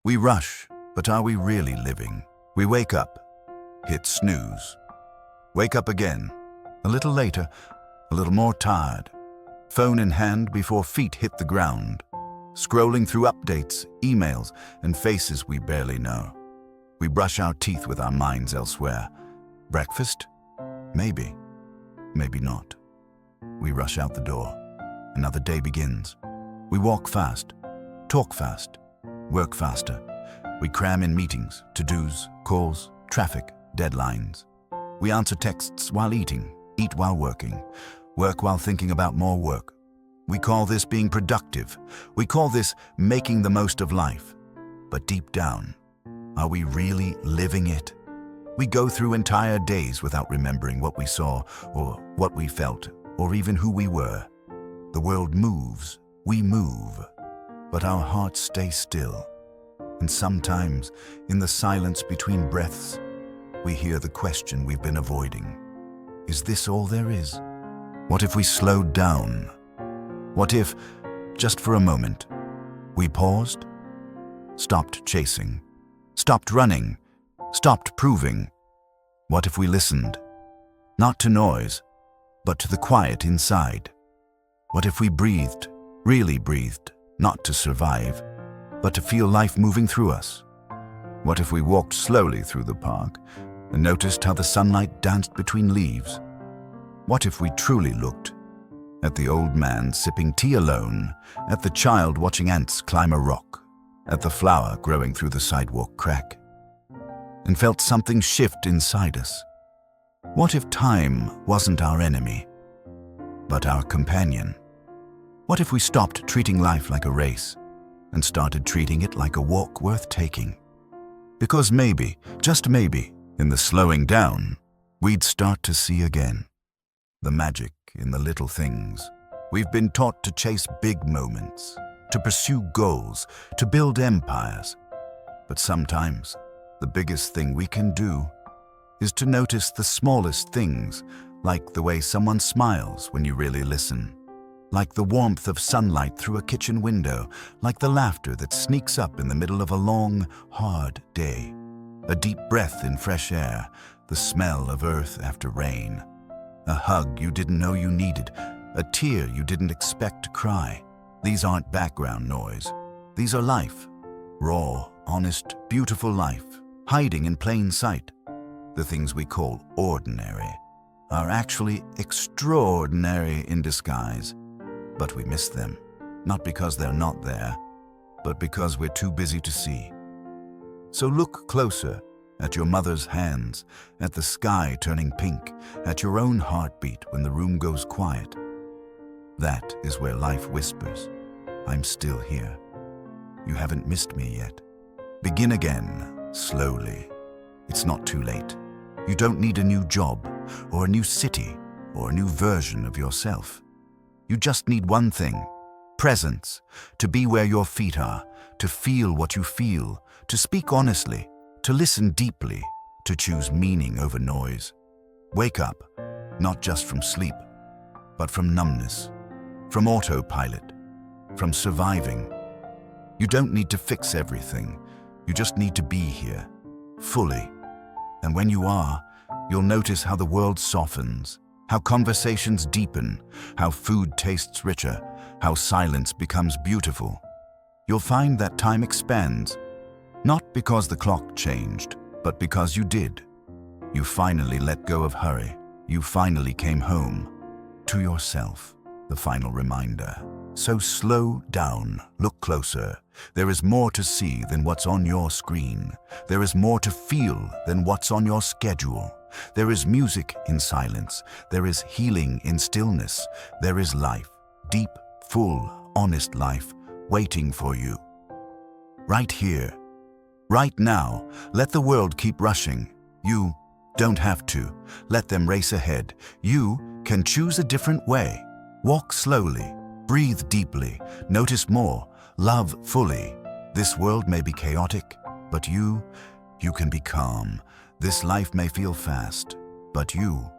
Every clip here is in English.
We rush, but are we really living? We wake up, hit snooze. Wake up again, a little later, a little more tired. Phone in hand before feet hit the ground. Scrolling through updates, emails, and faces we barely know. We brush our teeth with our minds elsewhere. Breakfast? Maybe. Maybe not. We rush out the door. Another day begins. We walk fast, talk fast, work faster. We cram in meetings, to-dos, calls, traffic, deadlines. We answer texts while eating, eat while working, work while thinking about more work. We call this being productive. We call this making the most of life. But deep down, are we really living it? We go through entire days without remembering what we saw, or what we felt, or even who we were. The world moves, we move, but our hearts stay still. And sometimes, in the silence between breaths, we hear the question we've been avoiding. Is this all there is? What if we slowed down? What if, just for a moment, we paused, stopped chasing, stopped running, stopped proving? What if we listened, not to noise, but to the quiet inside? What if we breathed, really breathed, not to survive, but to feel life moving through us? What if we walked slowly through the park and noticed how the sunlight danced between leaves? What if we truly looked at the old man sipping tea alone, at the child watching ants climb a rock, at the flower growing through the sidewalk crack, and felt something shift inside us? What if time wasn't our enemy, but our companion? What if we stopped treating life like a race and started treating it like a walk worth taking? Because maybe, just maybe, in the slowing down, we'd start to see again the magic in the little things. We've been taught to chase big moments, to pursue goals, to build empires. But sometimes, the biggest thing we can do is to notice the smallest things, like the way someone smiles when you really listen, like the warmth of sunlight through a kitchen window, like the laughter that sneaks up in the middle of a long, hard day, a deep breath in fresh air, the smell of earth after rain, a hug you didn't know you needed, a tear you didn't expect to cry. These aren't background noise. These are life. Raw, honest, beautiful life, hiding in plain sight. The things we call ordinary are actually extraordinary in disguise. But we miss them, not because they're not there, but because we're too busy to see. So look closer at your mother's hands, at the sky turning pink, at your own heartbeat when the room goes quiet. That is where life whispers, I'm still here. You haven't missed me yet. Begin again, slowly. It's not too late. You don't need a new job, or a new city, or a new version of yourself. You just need one thing: presence, to be where your feet are, to feel what you feel, to speak honestly, to listen deeply, to choose meaning over noise. Wake up, not just from sleep, but from numbness, from autopilot, from surviving. You don't need to fix everything. You just need to be here, fully. And when you are, you'll notice how the world softens, how conversations deepen, how food tastes richer, how silence becomes beautiful. You'll find that time expands, not because the clock changed, but because you did. You finally let go of hurry. You finally came home to yourself, the final reminder. So slow down, look closer. There is more to see than what's on your screen. There is more to feel than what's on your schedule. There is music in silence. There is healing in stillness. There is life, deep, full, honest life, waiting for you. Right here, right now. Let the world keep rushing. You don't have to. Let them race ahead. You can choose a different way. Walk slowly. Breathe deeply, notice more, love fully. This world may be chaotic, but you can be calm. This life may feel fast, but you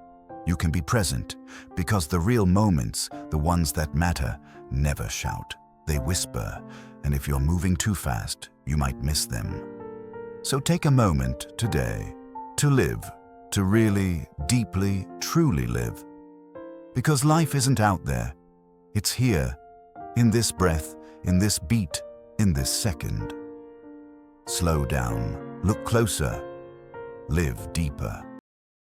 can be present, because the real moments, the ones that matter, never shout. They whisper, and if you're moving too fast, you might miss them. So take a moment today to live, to really, deeply, truly live. Because life isn't out there. It's here, in this breath, in this beat, in this second. Slow down, look closer, live deeper.